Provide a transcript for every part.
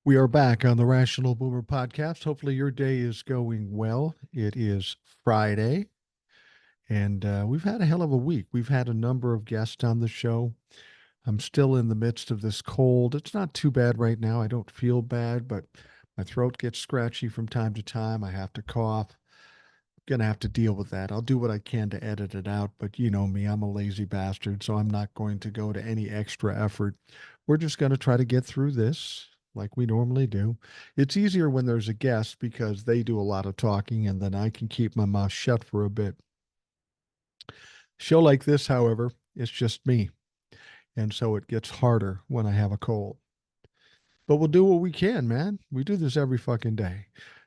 We are back on the Rational Boomer podcast. Hopefully, your day is going well. It is Friday, and we've had a hell of a week. We've had a number of guests on the show. I'm still in the midst of this cold. It's not too bad right now. I don't feel bad, but my throat gets scratchy from time to time. I have to cough. Gonna have to deal with that. I'll do what I can to edit it out, but you know me, I'm a lazy bastard, so I'm not going to go to any extra effort. We're just going to try to get through this like we normally do. It's easier when there's a guest because they do a lot of talking and then I can keep my mouth shut for a bit. Show like this, however, it's just me, and so it gets harder when I have a cold. But we'll do what we can, man. We do this every fucking day.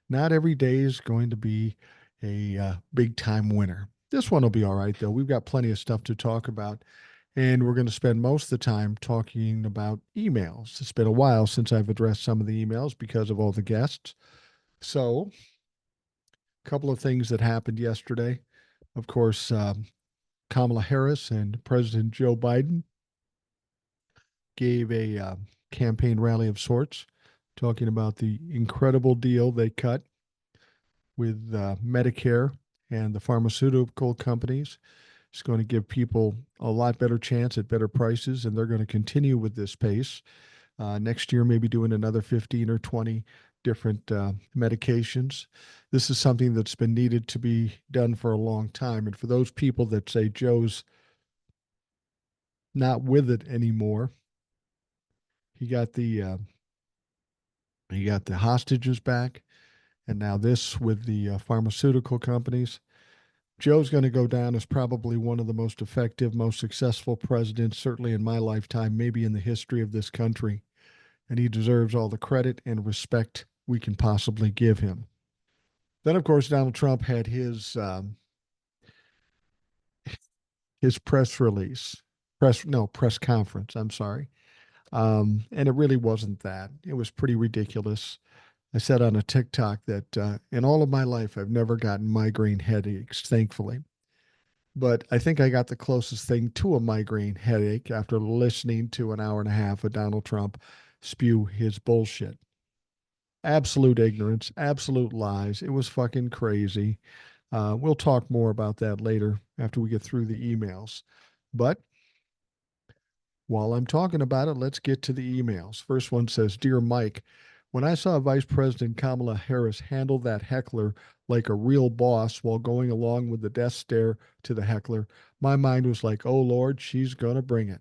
Not every day is going to be a big time winner. This one will be all right, though. We've got plenty of stuff to talk about. And we're going to spend most of the time talking about emails. It's been a while since I've addressed some of the emails because of all the guests. So, a couple of things that happened yesterday. Of course, Kamala Harris and President Joe Biden gave a campaign rally of sorts, talking about the incredible deal they cut with Medicare and the pharmaceutical companies. It's going to give people a lot better chance at better prices, and they're going to continue with this pace. Next year, maybe doing another 15 or 20 different medications. This is something that's been needed to be done for a long time. And for those people that say Joe's not with it anymore, he got the hostages back, and now this with the pharmaceutical companies. Joe's going to go down as probably one of the most effective, most successful presidents, certainly in my lifetime, maybe in the history of this country. And he deserves all the credit and respect we can possibly give him. Then, of course, Donald Trump had his press release, press conference. I'm sorry, and it really wasn't that. It was pretty ridiculous. I said on a TikTok that in all of my life, I've never gotten migraine headaches, thankfully. But I think I got the closest thing to a migraine headache after listening to an hour and a half of Donald Trump spew his bullshit. Absolute ignorance, absolute lies. It was fucking crazy. We'll talk more about that later after we get through the emails. But while I'm talking about it, let's get to the emails. First one says, Dear Mike, when I saw Vice President Kamala Harris handle that heckler like a real boss while going along with the death stare to the heckler, my mind was like, oh Lord, she's going to bring it.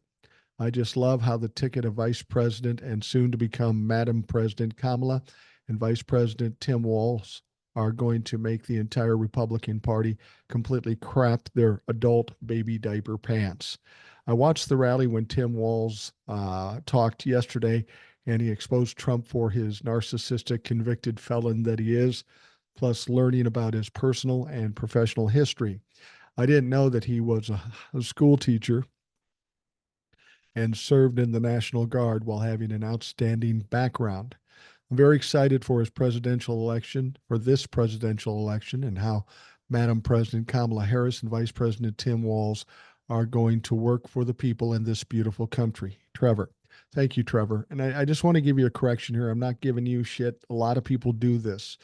I just love how the ticket of Vice President and soon to become Madam President Kamala and Vice President Tim Walz are going to make the entire Republican Party completely crap their adult baby diaper pants. I watched the rally when Tim Walz talked yesterday, and he exposed Trump for his narcissistic convicted felon that he is, plus learning about his personal and professional history. I didn't know that he was a school teacher and served in the National Guard while having an outstanding background. I'm very excited for this presidential election, and how Madam President Kamala Harris and Vice President Tim Walz are going to work for the people in this beautiful country. Trevor. Thank you, Trevor. And I just want to give you a correction here. I'm not giving you shit. A lot of people do this.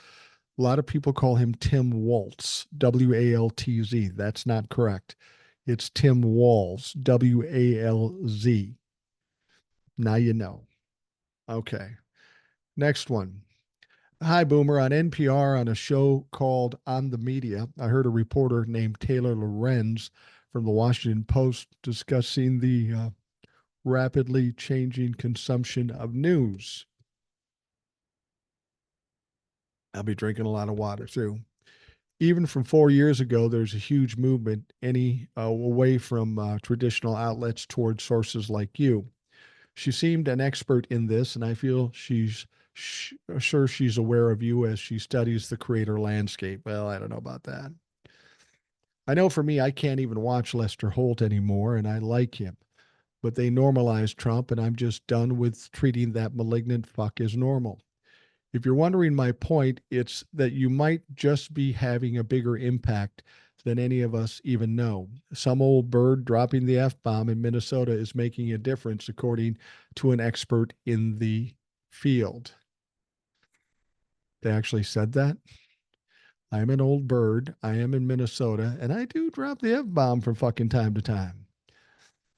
A lot of people call him Tim Waltz, Waltz. That's not correct. It's Tim Walz, Walz. Now you know. Okay. Next one. Hi, Boomer. On NPR, on a show called On the Media, I heard a reporter named Taylor Lorenz from the Washington Post discussing the rapidly changing consumption of news. I'll be drinking a lot of water too. Even from 4 years ago, there's a huge movement away from traditional outlets towards sources like you. She seemed an expert in this, and I feel sure she's aware of you as she studies the creator landscape. Well, I don't know about that. I know for me, I can't even watch Lester Holt anymore, and I like him. But they normalized Trump, and I'm just done with treating that malignant fuck as normal. If you're wondering my point, it's that you might just be having a bigger impact than any of us even know. Some old bird dropping the F-bomb in Minnesota is making a difference, according to an expert in the field. They actually said that. I am an old bird. I am in Minnesota, and I do drop the F bomb from fucking time to time.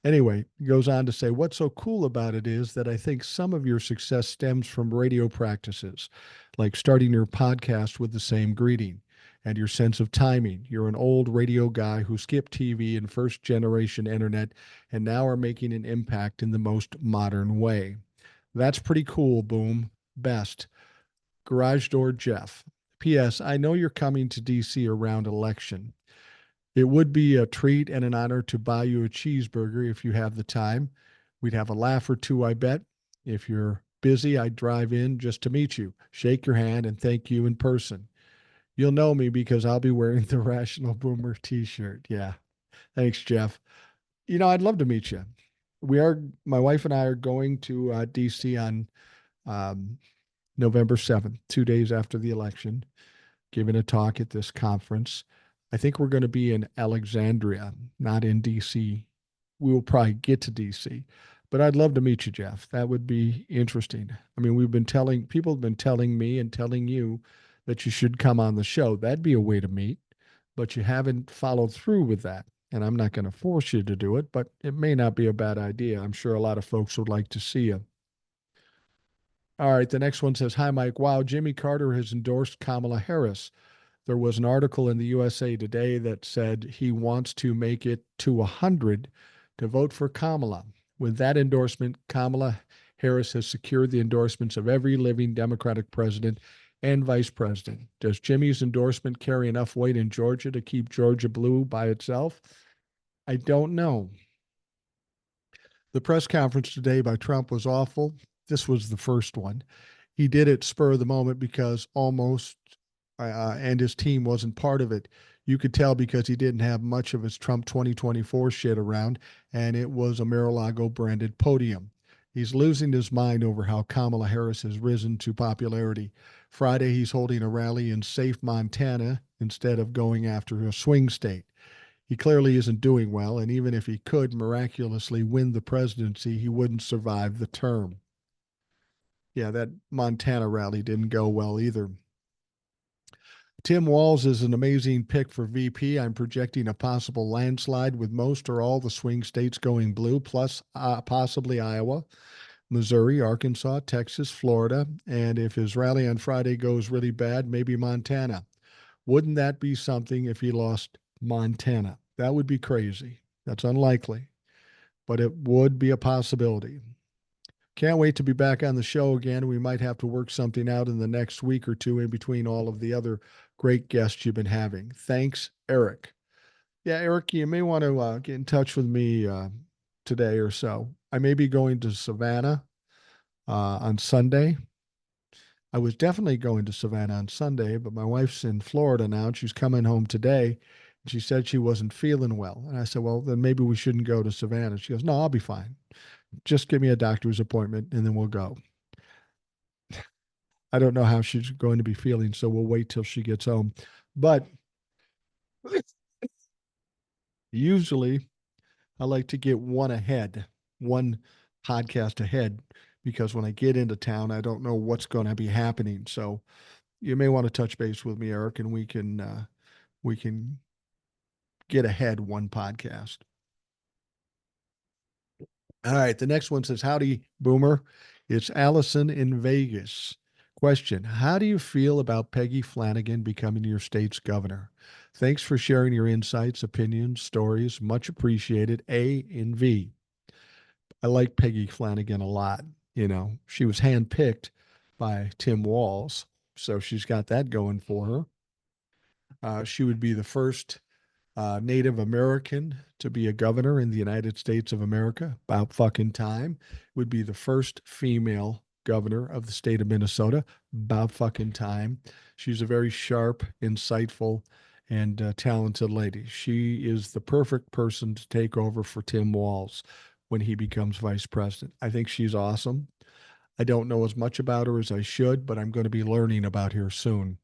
Anyway, he goes on to say, what's so cool about it is that I think some of your success stems from radio practices, like starting your podcast with the same greeting and your sense of timing. You're an old radio guy who skipped TV and first generation internet and now are making an impact in the most modern way. That's pretty cool, Boom. Best. Garage Door Jeff. P.S. I know you're coming to DC around election. It would be a treat and an honor to buy you a cheeseburger if you have the time. We'd have a laugh or two, I bet. If you're busy, I'd drive in just to meet you, shake your hand, and thank you in person. You'll know me because I'll be wearing the Rational Boomer t shirt. Yeah. Thanks, Jeff. I'd love to meet you. My wife and I are going to DC on um, November 7th, 2 days after the election, giving a talk at this conference. I think we're going to be in Alexandria, not in DC. We will probably get to DC, but I'd love to meet you, Jeff. That would be interesting. I mean, people have been telling me and telling you that you should come on the show. That'd be a way to meet, but you haven't followed through with that. And I'm not going to force you to do it, but it may not be a bad idea. I'm sure a lot of folks would like to see you. All right, the next one says, hi, Mike. Wow, Jimmy Carter has endorsed Kamala Harris. There was an article in the USA Today that said he wants to make it to 100 to vote for Kamala. With that endorsement, Kamala Harris has secured the endorsements of every living Democratic president and vice president. Does Jimmy's endorsement carry enough weight in Georgia to keep Georgia blue by itself? I don't know. The press conference today by Trump was awful. This was the first one. He did it spur of the moment because almost and his team wasn't part of it. You could tell because he didn't have much of his Trump 2024 shit around, and it was a Mar-a-Lago branded podium. He's losing his mind over how Kamala Harris has risen to popularity. Friday, he's holding a rally in safe Montana instead of going after a swing state. He clearly isn't doing well, and even if he could miraculously win the presidency, he wouldn't survive the term. Yeah, that Montana rally didn't go well either. Tim Walz is an amazing pick for VP. I'm projecting a possible landslide with most or all the swing states going blue, plus possibly Iowa, Missouri, Arkansas, Texas, Florida, and if his rally on Friday goes really bad, maybe Montana. Wouldn't that be something if he lost Montana? That would be crazy. That's unlikely, but it would be a possibility. Can't wait to be back on the show again. We might have to work something out in the next week or two in between all of the other great guests you've been having. Thanks, Eric. Yeah, Eric, you may want to get in touch with me today or so. I may be going to Savannah on Sunday. I was definitely going to Savannah on Sunday, but my wife's in Florida now and she's coming home today. And she said she wasn't feeling well. And I said, well, then maybe we shouldn't go to Savannah. She goes, no, I'll be fine. Just give me a doctor's appointment and then we'll go. I don't know how she's going to be feeling, so we'll wait till she gets home. But usually I like to get one podcast ahead, because when I get into town, I don't know what's going to be happening. So you may want to touch base with me, Eric, and we can get ahead one podcast. All right. The next one says, howdy, Boomer. It's Allison in Vegas. Question: how do you feel about Peggy Flanagan becoming your state's governor? Thanks for sharing your insights, opinions, stories. Much appreciated. A and V. I like Peggy Flanagan a lot. She was handpicked by Tim Walz, so she's got that going for her. She would be the first Native American to be a governor in the United States of America. About fucking time. Would be the first female governor of the state of Minnesota. About fucking time. She's a very sharp, insightful, and talented lady. She is the perfect person to take over for Tim Walz when he becomes vice president. I think she's awesome. I don't know as much about her as I should, but I'm going to be learning about her soon.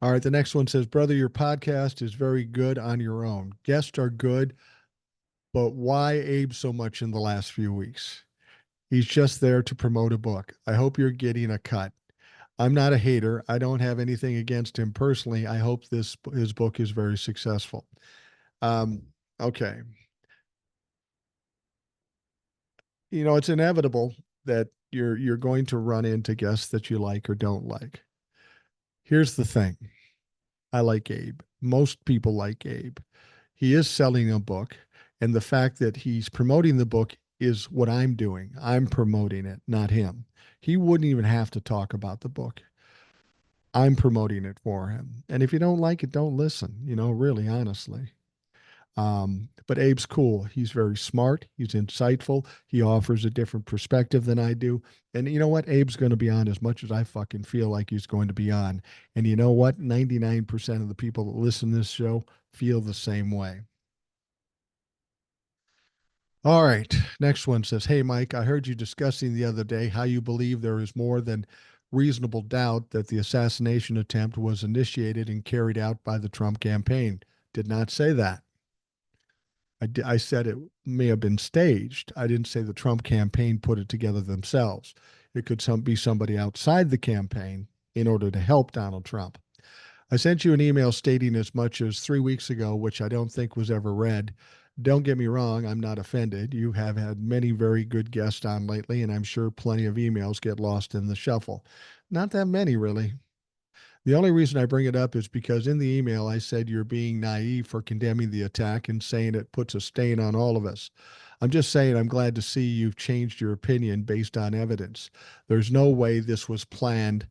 All right, the next one says, brother, your podcast is very good on your own. Guests are good, but why Abe so much in the last few weeks? He's just there to promote a book. I hope you're getting a cut. I'm not a hater. I don't have anything against him personally. I hope his book is very successful. Um, okay. It's inevitable that you're going to run into guests that you like or don't like. Here's the thing. I like Abe. Most people like Abe. He is selling a book, and the fact that he's promoting the book is what I'm doing. I'm promoting it, not him. He wouldn't even have to talk about the book. I'm promoting it for him. And if you don't like it, don't listen, really, honestly. But Abe's cool. He's very smart. He's insightful. He offers a different perspective than I do. And you know what? Abe's going to be on as much as I fucking feel like he's going to be on. And you know what? 99% of the people that listen to this show feel the same way. All right. Next one says, "Hey, Mike, I heard you discussing the other day how you believe there is more than reasonable doubt that the assassination attempt was initiated and carried out by the Trump campaign. Did not say that. I said it may have been staged. I didn't say the Trump campaign put it together themselves. It could be somebody outside the campaign in order to help Donald Trump. I sent you an email stating as much as 3 weeks ago, which I don't think was ever read. Don't get me wrong, I'm not offended. You have had many very good guests on lately, and I'm sure plenty of emails get lost in the shuffle. Not that many, really. The only reason I bring it up is because in the email I said you're being naive for condemning the attack and saying it puts a stain on all of us. I'm just saying I'm glad to see you've changed your opinion based on evidence. There's no way this was planned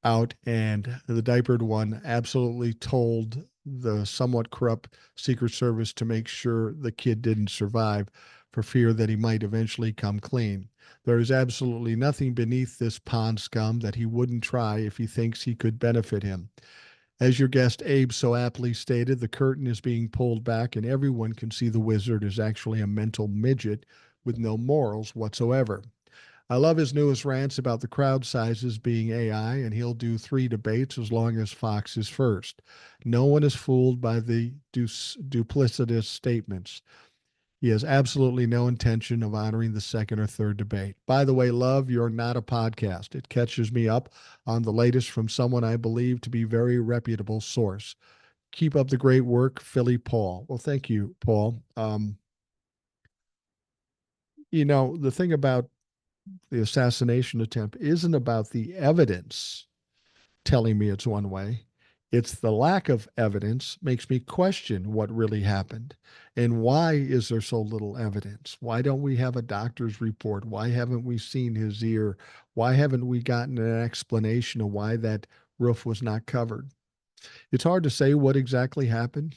out, and the diapered one absolutely told the somewhat corrupt Secret Service to make sure the kid didn't survive for fear that he might eventually come clean. There is absolutely nothing beneath this pond scum that he wouldn't try if he thinks he could benefit him. As your guest Abe so aptly stated, the curtain is being pulled back and everyone can see the wizard is actually a mental midget with no morals whatsoever. I love his newest rants about the crowd sizes being AI, and he'll do 3 debates as long as Fox is first. No one is fooled by the duplicitous statements. He has absolutely no intention of honoring the second or third debate. By the way, love, you're not a podcast. It catches me up on the latest from someone I believe to be very reputable source. Keep up the great work, Philly Paul. Well, thank you, Paul. The thing about the assassination attempt isn't about the evidence telling me it's one way. It's the lack of evidence makes me question what really happened. And why is there so little evidence? Why don't we have a doctor's report? Why haven't we seen his ear? Why haven't we gotten an explanation of why that roof was not covered? It's hard to say what exactly happened.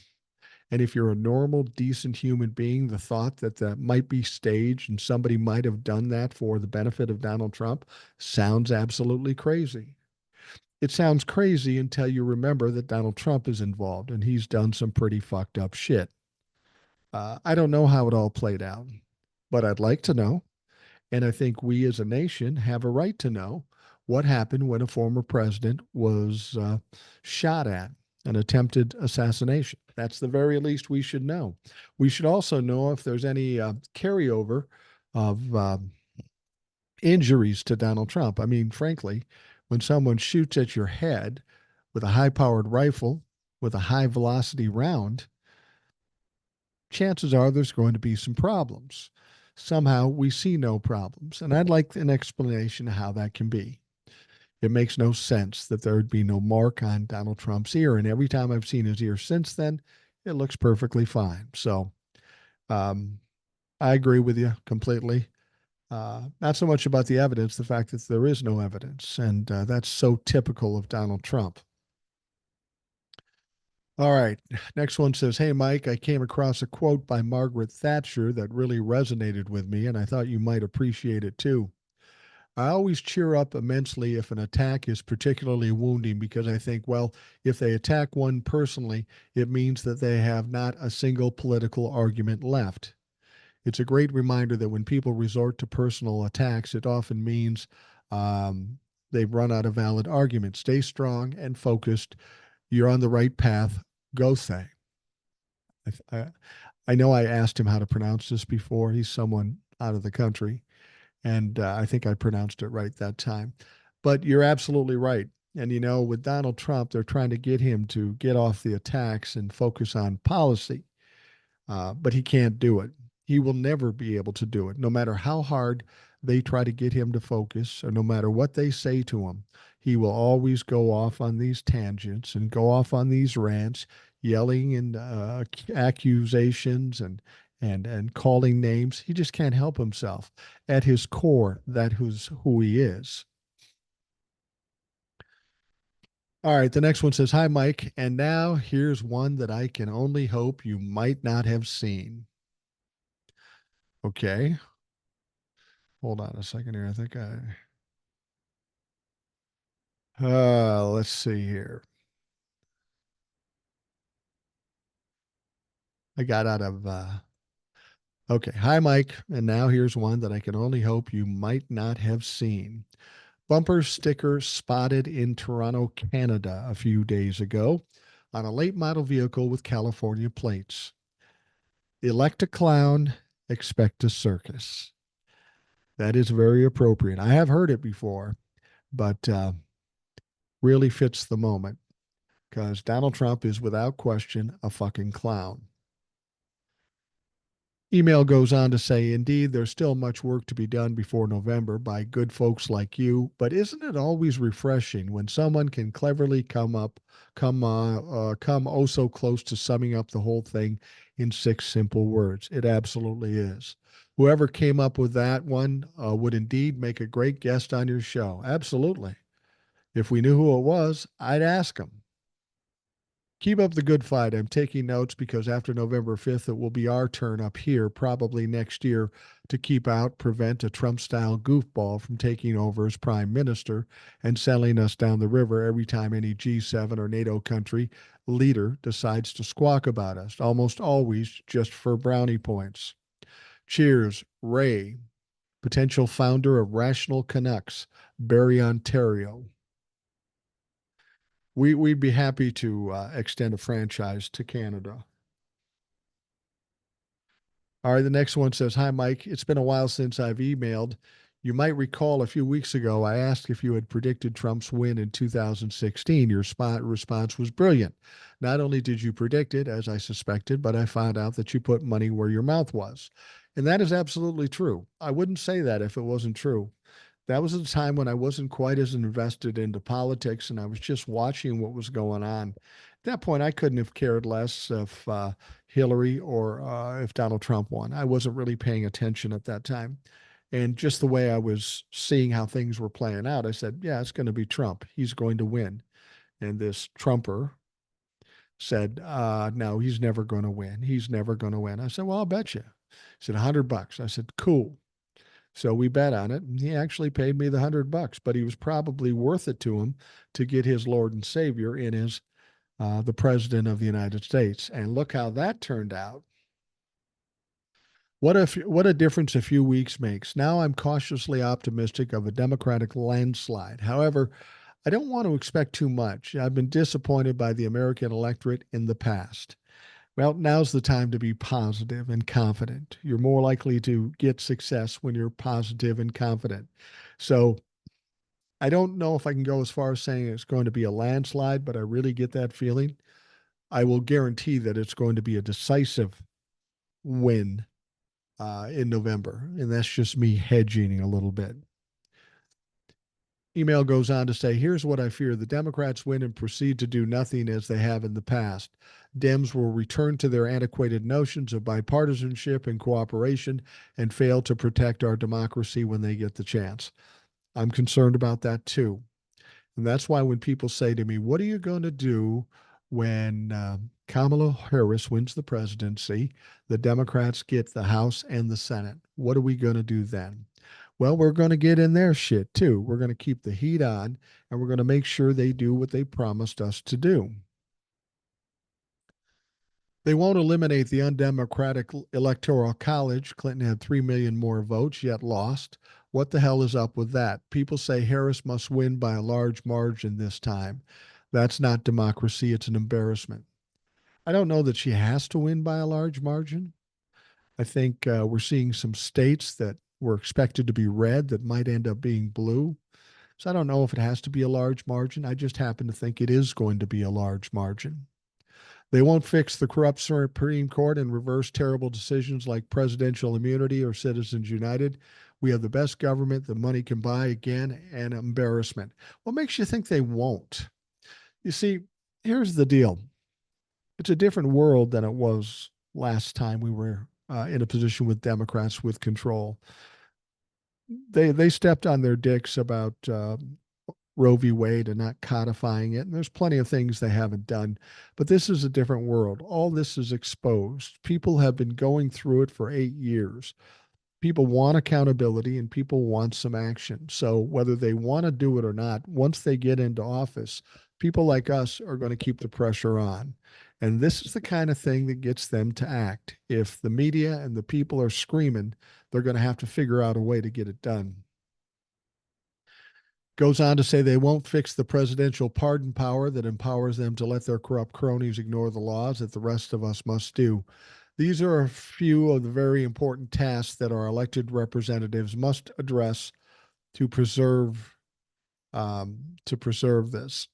And if you're a normal, decent human being, the thought that that might be staged and somebody might have done that for the benefit of Donald Trump sounds absolutely crazy. It sounds crazy until you remember that Donald Trump is involved and he's done some pretty fucked up shit. I don't know how it all played out, but I'd like to know. And I think we as a nation have a right to know what happened when a former president was shot at, an attempted assassination. That's the very least we should know. We should also know if there's any carryover of injuries to Donald Trump. I mean, frankly, when someone shoots at your head with a high powered rifle with a high velocity round, chances are there's going to be some problems. Somehow we see no problems. And I'd like an explanation of how that can be. It makes no sense that there would be no mark on Donald Trump's ear. And every time I've seen his ear since then, it looks perfectly fine. So um, I agree with you completely. Not so much about the evidence, the fact that there is no evidence. And that's so typical of Donald Trump. All right. Next one says, "Hey, Mike, I came across a quote by Margaret Thatcher that really resonated with me, and I thought you might appreciate it too. I always cheer up immensely if an attack is particularly wounding because I think, well, if they attack one personally, it means that they have not a single political argument left. It's a great reminder that when people resort to personal attacks, it often means um, they've run out of valid arguments. Stay strong and focused. You're on the right path. Go say." I, I know I asked him how to pronounce this before. He's someone out of the country, and I think I pronounced it right that time. But you're absolutely right. And with Donald Trump, they're trying to get him to get off the attacks and focus on policy. But he can't do it. He will never be able to do it, no matter how hard they try to get him to focus, or no matter what they say to him. He will always go off on these tangents and go off on these rants, yelling and accusations and calling names. He just can't help himself. At his core, that is who he is. All right, the next one says, "Hi, Mike. And now here's one that I can only hope you might not have seen." Okay. Hold on a second here. I think let's see here. I got out of, okay. "Hi, Mike. And now here's one that I can only hope you might not have seen. Bumper sticker spotted in Toronto, Canada a few days ago on a late model vehicle with California plates. Elect a clown, expect a circus." That is very appropriate. I have heard it before, but really fits the moment because Donald Trump is without question a fucking clown. Email goes on to say, "Indeed, there's still much work to be done before November by good folks like you, but isn't it always refreshing when someone can cleverly come oh so close to summing up the whole thing in six simple words? It absolutely is. Whoever came up with that one would indeed make a great guest on your show. Absolutely. If we knew who it was, I'd ask him. Keep up the good fight. I'm taking notes because after November 5th, it will be our turn up here, probably next year, to prevent a Trump style goofball from taking over as prime minister and selling us down the river every time any G7 or NATO country leader decides to squawk about us, almost always just for brownie points. Cheers, Ray, potential founder of Rational Canucks, Barrie, Ontario. We'd be happy to extend a franchise to Canada. All right, the next one says, "Hi, Mike. It's been a while since I've emailed. You might recall a few weeks ago, I asked if you had predicted Trump's win in 2016. Your response was brilliant. Not only did you predict it, as I suspected, but I found out that you put money where your mouth was. And that is absolutely true. I wouldn't say that if it wasn't true. That was a time when I wasn't quite as invested into politics and I was just watching what was going on. At that point, I couldn't have cared less if Hillary or if Donald Trump won. I wasn't really paying attention at that time. And just the way I was seeing how things were playing out, I said, yeah, it's going to be Trump. He's going to win. And this Trumper said, no, he's never going to win. He's never going to win. I said, well, I'll bet you. He said, $100. I said, cool. So we bet on it. And he actually paid me the $100, but he was probably worth it to him to get his Lord and Savior in as the President of the United States. And look how that turned out. What a difference a few weeks makes. Now I'm cautiously optimistic of a Democratic landslide. However, I don't want to expect too much. I've been disappointed by the American electorate in the past. Well, now's the time to be positive and confident. You're more likely to get success when you're positive and confident. So I don't know if I can go as far as saying it's going to be a landslide, but I really get that feeling. I will guarantee that it's going to be a decisive win in November. And that's just me hedging a little bit. Email goes on to say, here's what I fear. The Democrats win and proceed to do nothing as they have in the past. Dems will return to their antiquated notions of bipartisanship and cooperation and fail to protect our democracy when they get the chance. I'm concerned about that too. And that's why when people say to me, what are you going to do when Kamala Harris wins the presidency, the Democrats get the House and the Senate? What are we going to do then? Well, we're going to get in their shit too. We're going to keep the heat on and we're going to make sure they do what they promised us to do. They won't eliminate the undemocratic electoral college. Clinton had 3 million more votes, yet lost. What the hell is up with that? People say Harris must win by a large margin this time. That's not democracy, it's an embarrassment. I don't know that she has to win by a large margin. I think we're seeing some states that were expected to be red that might end up being blue. So I don't know if it has to be a large margin. I just happen to think it is going to be a large margin. They won't fix the corrupt Supreme Court and reverse terrible decisions like presidential immunity or Citizens United. We have the best government that money can buy, again, an embarrassment. What makes you think they won't? You see, here's the deal. It's a different world than it was last time we were in a position with Democrats with control. They stepped on their dicks about Roe v. Wade and not codifying it. And there's plenty of things they haven't done. But this is a different world. All this is exposed. People have been going through it for 8 years. People want accountability and people want some action. So whether they want to do it or not, once they get into office, people like us are going to keep the pressure on. And this is the kind of thing that gets them to act. If the media and the people are screaming, they're going to have to figure out a way to get it done. Goes on to say they won't fix the presidential pardon power that empowers them to let their corrupt cronies ignore the laws that the rest of us must do. These are a few of the very important tasks that our elected representatives must address to preserve this.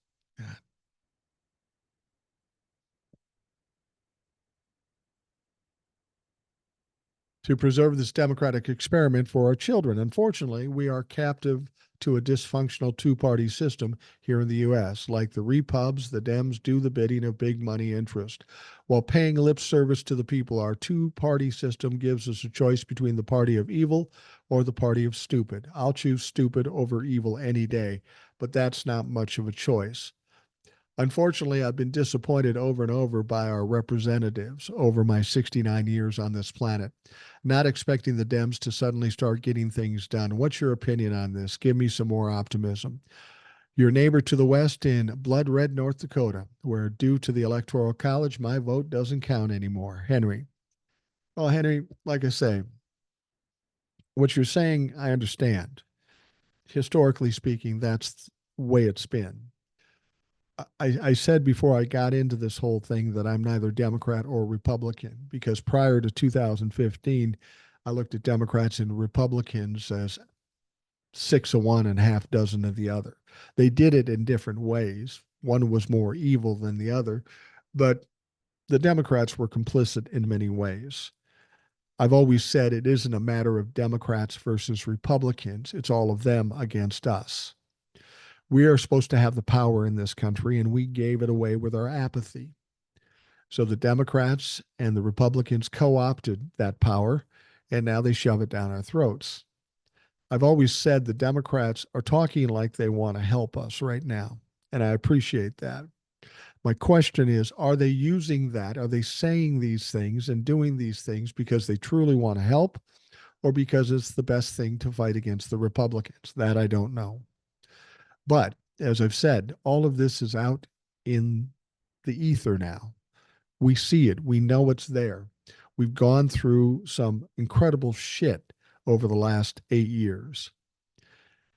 To preserve this democratic experiment for our children. Unfortunately, we are captive to a dysfunctional two-party system here in the U.S. Like the Repubs, the Dems do the bidding of big money interest. While paying lip service to the people, our two-party system gives us a choice between the party of evil or the party of stupid. I'll choose stupid over evil any day, but that's not much of a choice. Unfortunately, I've been disappointed over and over by our representatives over my 69 years on this planet, not expecting the Dems to suddenly start getting things done. What's your opinion on this? Give me some more optimism. Your neighbor to the west in blood red North Dakota, where due to the Electoral College, my vote doesn't count anymore. Henry. Well, Henry, like I say, what you're saying, I understand. Historically speaking, that's the way it's been. I said before I got into this whole thing that I'm neither Democrat or Republican because prior to 2015, I looked at Democrats and Republicans as six of one and half dozen of the other. They did it in different ways. One was more evil than the other, but the Democrats were complicit in many ways. I've always said it isn't a matter of Democrats versus Republicans, it's all of them against us. We are supposed to have the power in this country, and we gave it away with our apathy. So the Democrats and the Republicans co opted that power, and now they shove it down our throats. I've always said the Democrats are talking like they want to help us right now, and I appreciate that. My question is, are they using that? Are they saying these things and doing these things because they truly want to help or because it's the best thing to fight against the Republicans? That I don't know. But as I've said, all of this is out in the ether now. We see it, we know it's there. We've gone through some incredible shit over the last 8 years.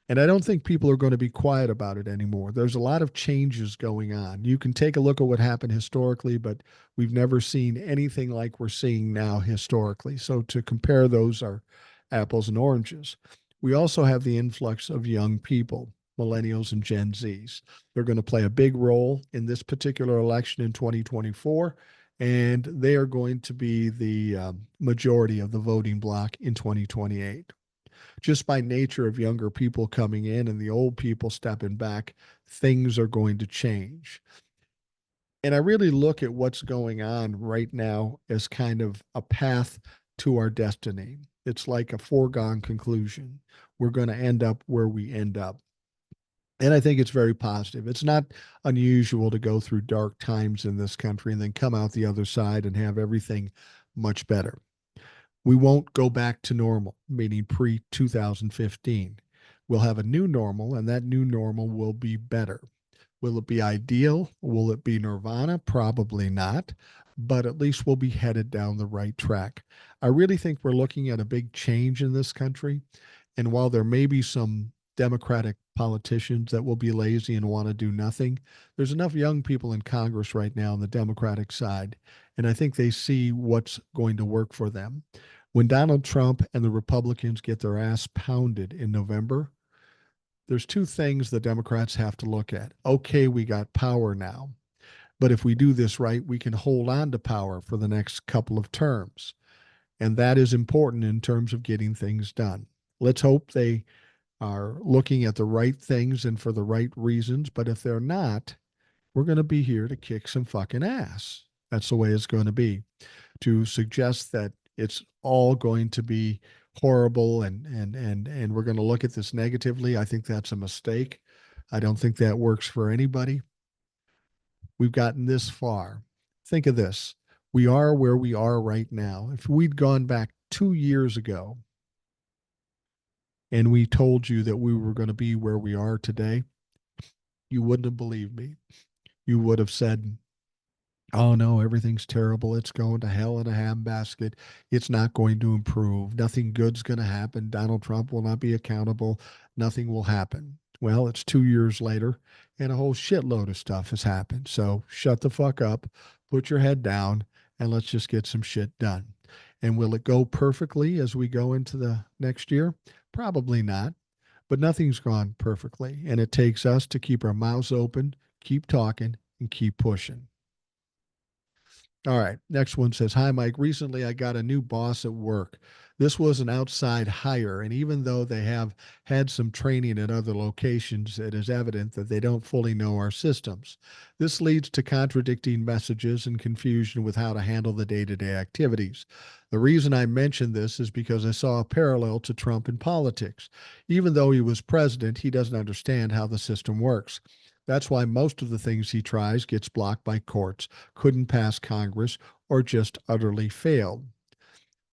And I don't think people are going to be quiet about it anymore. There's a lot of changes going on. You can take a look at what happened historically, but we've never seen anything like we're seeing now historically. So to compare those are apples and oranges. We also have the influx of young people, millennials and Gen Zs. They're going to play a big role in this particular election in 2024, and they are going to be the majority of the voting bloc in 2028. Just by nature of younger people coming in and the old people stepping back, things are going to change. And I really look at what's going on right now as kind of a path to our destiny. It's like a foregone conclusion. We're going to end up where we end up. And I think it's very positive. It's not unusual to go through dark times in this country and then come out the other side and have everything much better. We won't go back to normal, meaning pre 2015. We'll have a new normal, and that new normal will be better. Will it be ideal? Will it be nirvana? Probably not, but at least we'll be headed down the right track. I really think we're looking at a big change in this country. And while there may be some Democratic politicians that will be lazy and want to do nothing, there's enough young people in Congress right now on the Democratic side, and I think they see what's going to work for them. When Donald Trump and the Republicans get their ass pounded in November, there's two things the Democrats have to look at. Okay, we got power now, but if we do this right, we can hold on to power for the next couple of terms. And that is important in terms of getting things done. Let's hope they are looking at the right things and for the right reasons. But if they're not, we're going to be here to kick some fucking ass. That's the way it's going to be. To suggest that it's all going to be horrible and we're going to look at this negatively, I think that's a mistake. I don't think that works for anybody. We've gotten this far. Think of this. We are where we are right now. If we'd gone back 2 years ago and we told you that we were going to be where we are today, you wouldn't have believed me. You would have said, oh no, everything's terrible. It's going to hell in a handbasket. It's not going to improve. Nothing good's going to happen. Donald Trump will not be accountable. Nothing will happen. Well, it's 2 years later, and a whole shitload of stuff has happened. So shut the fuck up, put your head down, and let's just get some shit done. And will it go perfectly as we go into the next year? Probably not, but nothing's gone perfectly. And it takes us to keep our mouths open, keep talking, and keep pushing. All right. Next one says, hi, Mike. Recently, I got a new boss at work. This was an outside hire. And even though they have had some training at other locations, it is evident that they don't fully know our systems. This leads to contradicting messages and confusion with how to handle the day to day activities. The reason I mention this is because I saw a parallel to Trump in politics. Even though he was president, he doesn't understand how the system works. That's why most of the things he tries gets blocked by courts, couldn't pass Congress, or just utterly failed.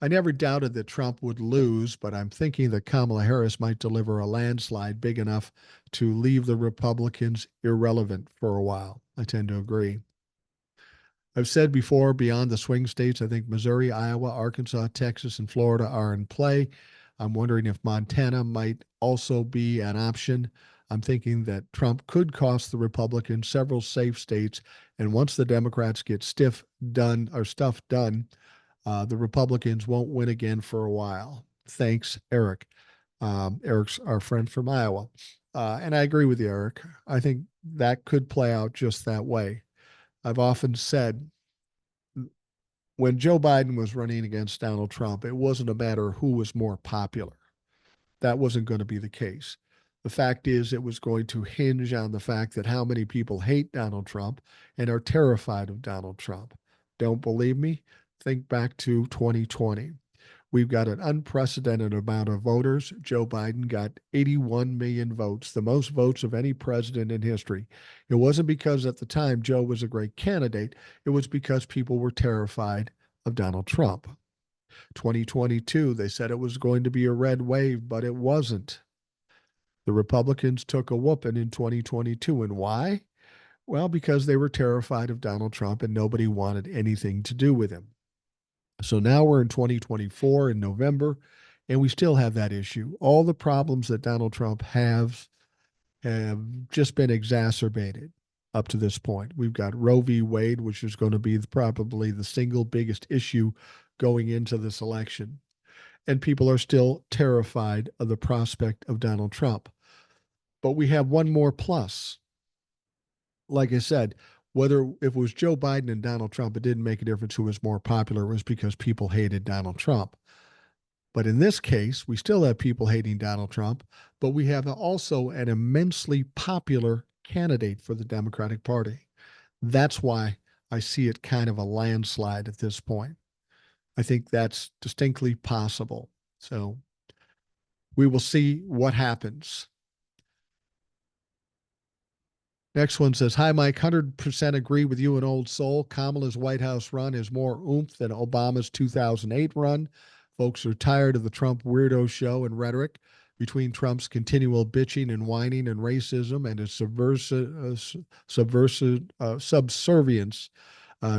I never doubted that Trump would lose, but I'm thinking that Kamala Harris might deliver a landslide big enough to leave the Republicans irrelevant for a while. I tend to agree. I've said before, beyond the swing states, I think Missouri, Iowa, Arkansas, Texas, and Florida are in play. I'm wondering if Montana might also be an option. I'm thinking that Trump could cost the Republicans several safe states, and once the Democrats get stuff done, the Republicans won't win again for a while. Thanks, Eric. Eric's our friend from Iowa, and I agree with you, Eric. I think that could play out just that way. I've often said when Joe Biden was running against Donald Trump, it wasn't a matter of who was more popular. That wasn't going to be the case. The fact is, it was going to hinge on the fact that how many people hate Donald Trump and are terrified of Donald Trump. Don't believe me? Think back to 2020. We've got an unprecedented amount of voters. Joe Biden got 81 million votes, the most votes of any president in history. It wasn't because at the time Joe was a great candidate, it was because people were terrified of Donald Trump. 2022, they said it was going to be a red wave, but it wasn't. The Republicans took a whooping in 2022. And why? Well, because they were terrified of Donald Trump and nobody wanted anything to do with him. So now we're in 2024 in November, and we still have that issue. All the problems that Donald Trump have just been exacerbated up to this point. We've got Roe v. Wade, which is going to be probably the single biggest issue going into this election. And people are still terrified of the prospect of Donald Trump. But we have one more plus. Like I said, whether if it was Joe Biden and Donald Trump, it didn't make a difference who was more popular. It was because people hated Donald Trump. But in this case, we still have people hating Donald Trump, but we have also an immensely popular candidate for the Democratic Party. That's why I see it kind of a landslide at this point. I think that's distinctly possible. So we will see what happens. Next one says, hi, Mike, 100% agree with you and Old Soul. Kamala's White House run is more oomph than Obama's 2008 run. Folks are tired of the Trump weirdo show and rhetoric between Trump's continual bitching and whining and racism and his subservience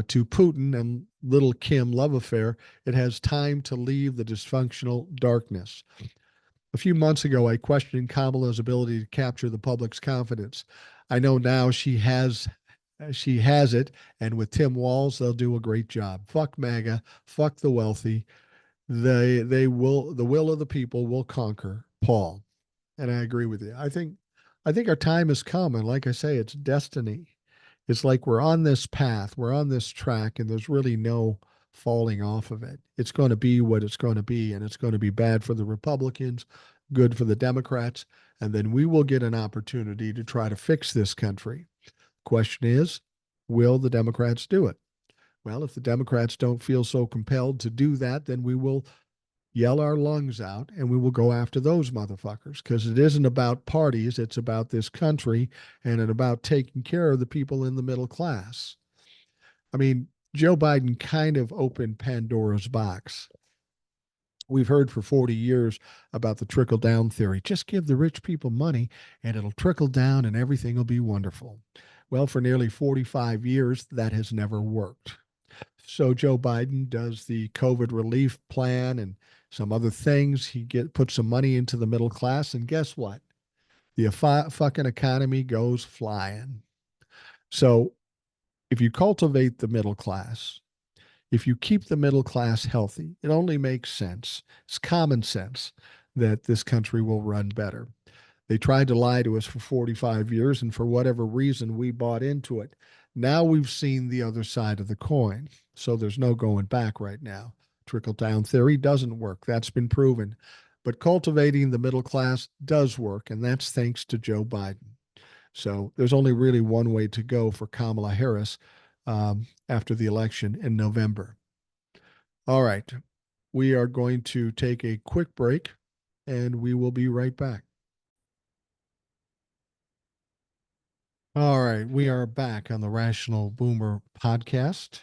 to Putin and little Kim love affair. It has time to leave the dysfunctional darkness. A few months ago, I questioned Kamala's ability to capture the public's confidence. I know now she has it, and with Tim Walz, they'll do a great job. Fuck MAGA, fuck the wealthy. The will of the people will conquer, Paul. And I agree with you. I think I think our time has come. And like I say, it's destiny. It's like we're on this path, we're on this track, and there's really no falling off of it. It's going to be what it's going to be, and it's going to be bad for the Republicans, good for the Democrats, and then we will get an opportunity to try to fix this country. Question is, will the Democrats do it? Well, if the Democrats don't feel so compelled to do that, then we will yell our lungs out and we will go after those motherfuckers because it isn't about parties. It's about this country and it's about taking care of the people in the middle class. I mean, Joe Biden kind of opened Pandora's box. We've heard for 40 years about the trickle down theory. Just give the rich people money and it'll trickle down and everything will be wonderful. Well, for nearly 45 years, that has never worked. So Joe Biden does the COVID relief plan and some other things. Puts some money into the middle class, and guess what? The fucking economy goes flying. So if you cultivate the middle class, if you keep the middle class healthy, it only makes sense. It's common sense that this country will run better. They tried to lie to us for 45 years, and for whatever reason, we bought into it. Now we've seen the other side of the coin. So there's no going back right now. Trickle down theory doesn't work. That's been proven. But cultivating the middle class does work, and that's thanks to Joe Biden. So there's only really one way to go for Kamala Harris after the election in November. All right. We are going to take a quick break, and we will be right back. All right, we are back on the Rational Boomer podcast.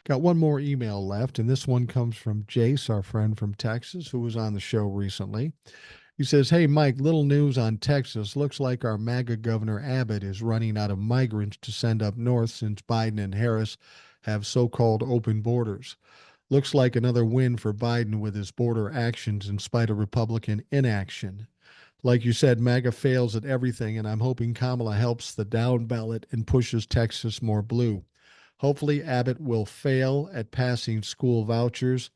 Got one more email left, and this one comes from Jace, our friend from Texas, who was on the show recently. He says, "Hey, Mike, little news on Texas. Looks like our MAGA Governor Abbott is running out of migrants to send up north since Biden and Harris have so called open borders. Looks like another win for Biden with his border actions in spite of Republican inaction. Like you said, MAGA fails at everything, and I'm hoping Kamala helps the down ballot and pushes Texas more blue. Hopefully, Abbott will fail at passing school vouchers,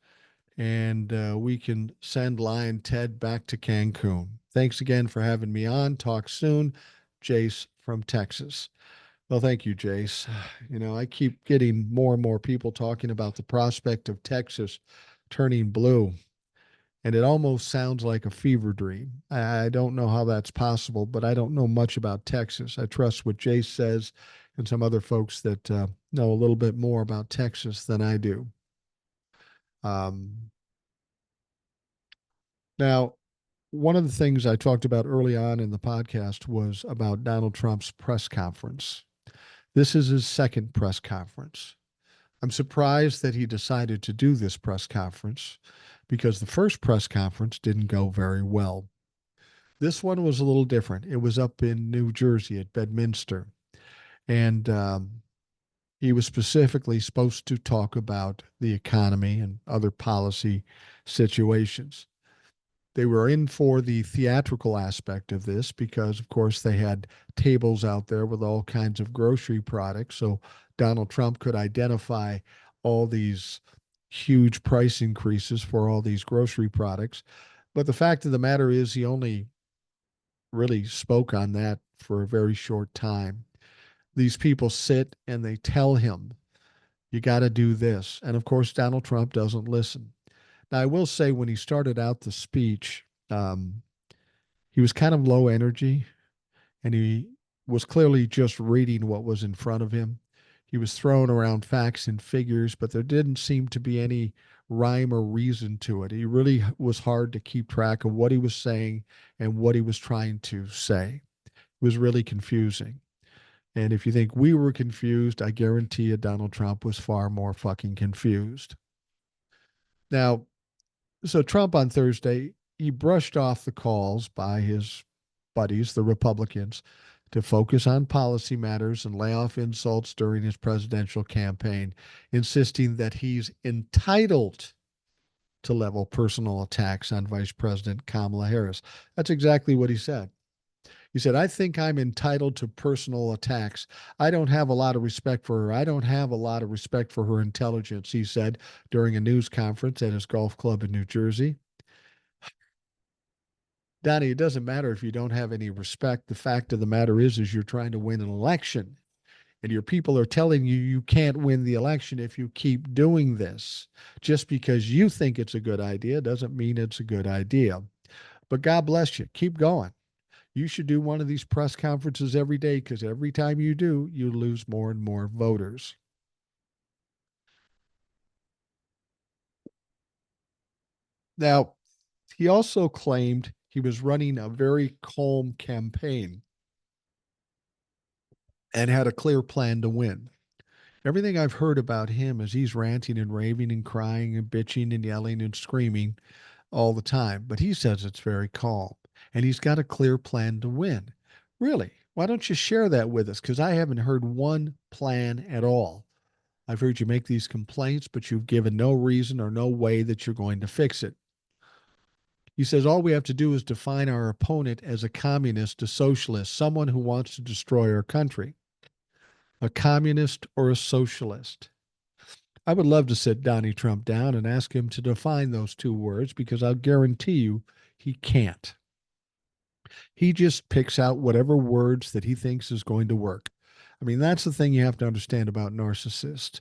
and we can send Lion Ted back to Cancun. Thanks again for having me on. Talk soon. Jace from Texas." Well, thank you, Jace. You know, I keep getting more and more people talking about the prospect of Texas turning blue, and it almost sounds like a fever dream. I don't know how that's possible, but I don't know much about Texas. I trust what Jace says and some other folks that know a little bit more about Texas than I do. Now, one of the things I talked about early on in the podcast was about Donald Trump's press conference. This is his second press conference. I'm surprised that he decided to do this press conference because the first press conference didn't go very well. This one was a little different. It was up in New Jersey at Bedminster. And he was specifically supposed to talk about the economy and other policy situations. They were in for the theatrical aspect of this because, of course, they had tables out there with all kinds of grocery products. So Donald Trump could identify all these huge price increases for all these grocery products. But the fact of the matter is, he only really spoke on that for a very short time. These people sit and they tell him, you got to do this. And of course, Donald Trump doesn't listen. Now, I will say when he started out the speech, he was kind of low energy and he was clearly just reading what was in front of him. He was throwing around facts and figures, but there didn't seem to be any rhyme or reason to it. He really was hard to keep track of what he was saying and what he was trying to say. It was really confusing. And if you think we were confused, I guarantee you Donald Trump was far more fucking confused. Now, so Trump on Thursday, he brushed off the calls by his buddies, the Republicans, to focus on policy matters and lay off insults during his presidential campaign, insisting that he's entitled to level personal attacks on Vice President Kamala Harris. That's exactly what he said. He said, I think I'm entitled to personal attacks. I don't have a lot of respect for her. I don't have a lot of respect for her intelligence, he said during a news conference at his golf club in New Jersey. Donnie, it doesn't matter if you don't have any respect. The fact of the matter is you're trying to win an election, and your people are telling you you can't win the election if you keep doing this. Just because you think it's a good idea doesn't mean it's a good idea. But God bless you. Keep going. You should do one of these press conferences every day, because every time you do, you lose more and more voters. Now, he also claimed he was running a very calm campaign and had a clear plan to win. Everything I've heard about him is he's ranting and raving and crying and bitching and yelling and screaming all the time, but he says it's very calm and he's got a clear plan to win. Really? Why don't you share that with us? Because I haven't heard one plan at all. I've heard you make these complaints, but you've given no reason or no way that you're going to fix it. He says all we have to do is define our opponent as a communist, a socialist, someone who wants to destroy our country, a communist or a socialist. I would love to sit Donnie Trump down and ask him to define those two words, because I'll guarantee you he can't. He just picks out whatever words that he thinks is going to work. I mean, that's the thing you have to understand about narcissists.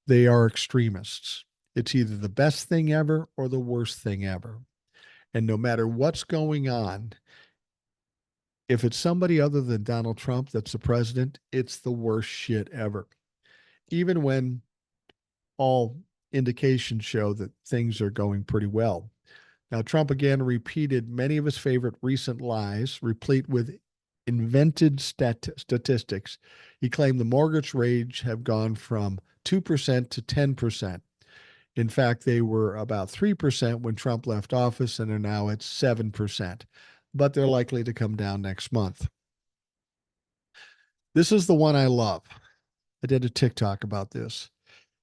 They are extremists. It's either the best thing ever or the worst thing ever. And no matter what's going on, if it's somebody other than Donald Trump that's the president, it's the worst shit ever. Even when all indications show that things are going pretty well. Now, Trump again repeated many of his favorite recent lies, replete with invented statistics. He claimed the mortgage rates have gone from 2% to 10%. In fact, they were about 3% when Trump left office and are now at 7%, but they're likely to come down next month. This is the one I love. I did a TikTok about this.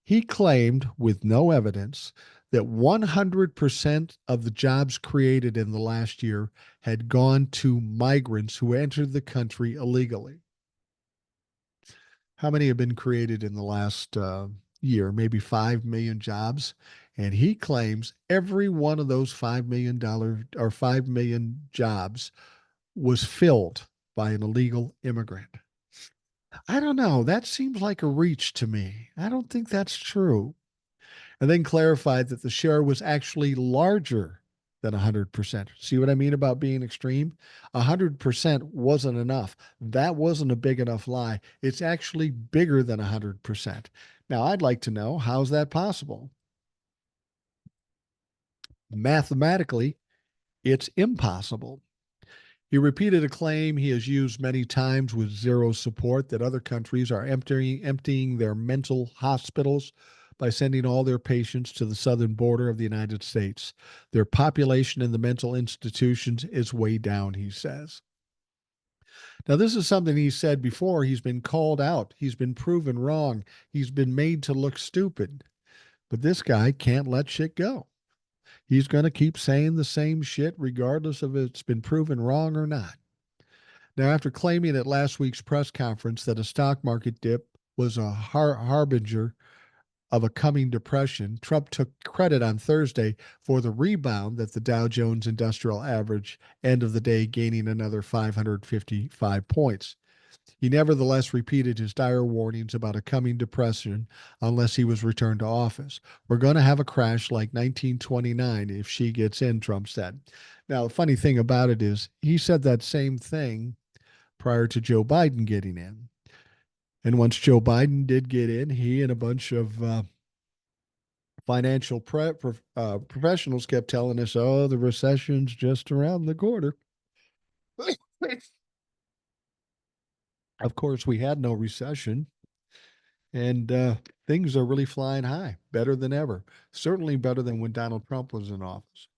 He claimed, with no evidence, that 100% of the jobs created in the last year had gone to migrants who entered the country illegally. How many have been created in the last year? Maybe 5 million jobs. And he claims every one of those $5 million or 5 million jobs was filled by an illegal immigrant. I don't know. That seems like a reach to me. I don't think that's true. And then clarified that the share was actually larger than 100%. See what I mean about being extreme? 100% wasn't enough. That wasn't a big enough lie. It's actually bigger than 100%. Now, I'd like to know, how's that possible? Mathematically, it's impossible. He repeated a claim he has used many times with zero support, that other countries are emptying their mental hospitals by sending all their patients to the southern border of the United States. Their population in the mental institutions is way down, he says. Now, this is something he said before. He's been called out, he's been proven wrong, he's been made to look stupid. But this guy can't let shit go. He's going to keep saying the same shit regardless of if it's been proven wrong or not. Now, after claiming at last week's press conference that a stock market dip was a harbinger of a coming depression, Trump took credit on Thursday for the rebound that the Dow Jones Industrial Average end of the day, gaining another 555 points. He nevertheless repeated his dire warnings about a coming depression unless he was returned to office. We're going to have a crash like 1929 if she gets in, Trump said. Now, the funny thing about it is he said that same thing prior to Joe Biden getting in. And once Joe Biden did get in, he and a bunch of financial professionals kept telling us, oh, the recession's just around the corner. Of course, we had no recession, and things are really flying high, better than ever. Certainly better than when Donald Trump was in office.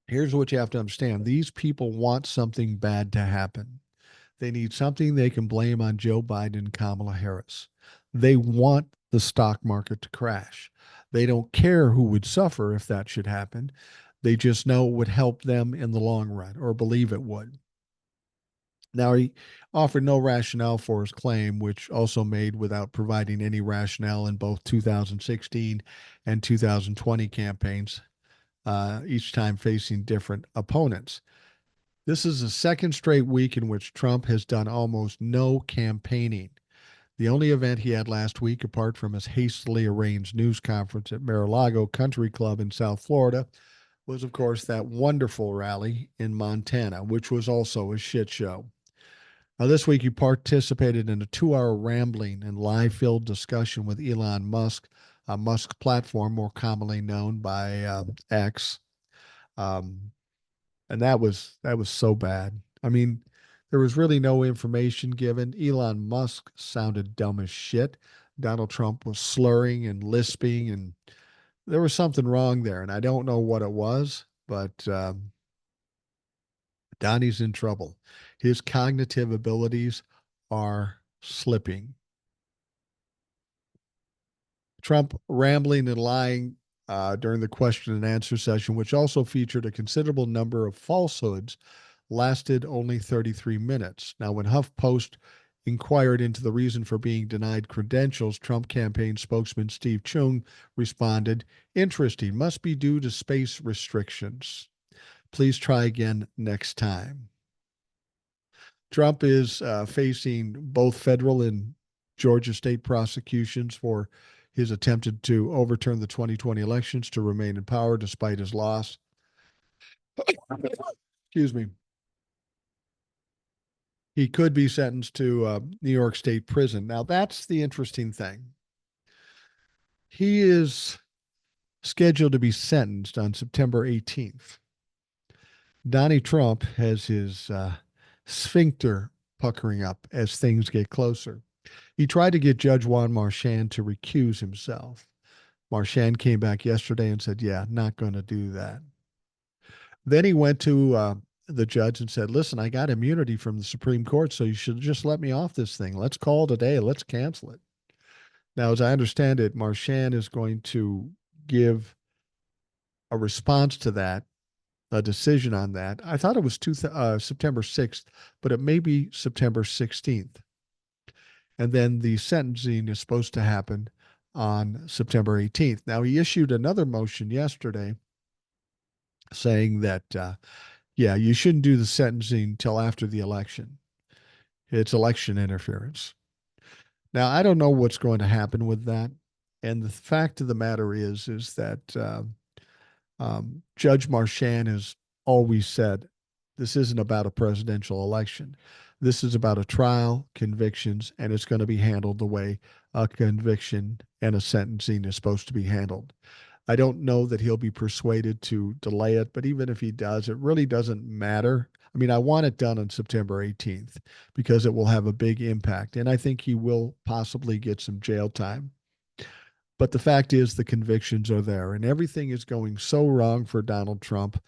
Here's what you have to understand: these people want something bad to happen. They need something they can blame on Joe Biden and Kamala Harris. They want the stock market to crash. They don't care who would suffer if that should happen. They just know it would help them in the long run, or believe it would. Now, he offered no rationale for his claim, which also made without providing any rationale in both 2016 and 2020 campaigns. each time facing different opponents. This is the second straight week in which Trump has done almost no campaigning. The only event he had last week, apart from his hastily arranged news conference at Mar-a-Lago Country Club in South Florida, was, of course, that wonderful rally in Montana, which was also a shit show. Now, this week, he participated in a 2 hour rambling and lie filled discussion with Elon Musk, a Musk platform more commonly known by X. Um, and that was so bad. I mean, there was really no information given. Elon Musk sounded dumb as shit. Donald Trump was slurring and lisping, and there was something wrong there, and I don't know what it was, but Donnie's in trouble. His cognitive abilities are slipping. Trump rambling and lying during the question and answer session, which also featured a considerable number of falsehoods, lasted only 33 minutes. Now, when HuffPost inquired into the reason for being denied credentials, Trump campaign spokesman Steve Chung responded, "Interesting, must be due to space restrictions. Please try again next time." Trump is facing both federal and Georgia state prosecutions for his attempted to overturn the 2020 elections to remain in power despite his loss. Excuse me. He could be sentenced to New York State prison. Now, that's the interesting thing. He is scheduled to be sentenced on September 18th. Donnie Trump has his sphincter puckering up as things get closer. He tried to get Judge Juan Marchand to recuse himself. Marchand came back yesterday and said, "Yeah, not going to do that." Then he went to the judge and said, "Listen, I got immunity from the Supreme Court, so you should just let me off this thing. Let's call it a day. Let's cancel it." Now, as I understand it, Marchand is going to give a response to that, a decision on that. I thought it was September 6th, but it may be September 16th. And then the sentencing is supposed to happen on September 18th. Now, he issued another motion yesterday saying that, yeah, you shouldn't do the sentencing till after the election. It's election interference. Now, I don't know what's going to happen with that. And the fact of the matter is that Judge Marchand has always said this isn't about a presidential election. This is about a trial, convictions, and it's going to be handled the way a conviction and a sentencing is supposed to be handled. I don't know that he'll be persuaded to delay it, but even if he does, it really doesn't matter. I mean, I want it done on September 18th because it will have a big impact, and I think he will possibly get some jail time. But the fact is, the convictions are there, and everything is going so wrong for Donald Trump.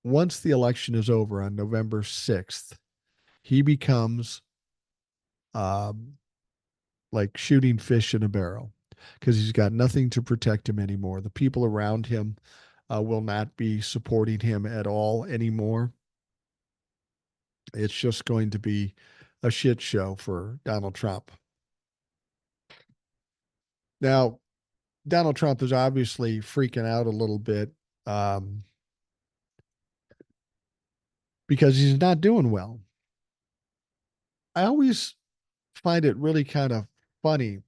Once the election is over on November 6th, he becomes um, like shooting fish in a barrel because he's got nothing to protect him anymore. The people around him will not be supporting him at all anymore. It's just going to be a shit show for Donald Trump. Now, Donald Trump is obviously freaking out a little bit um, because he's not doing well. I always find it really kind of funny.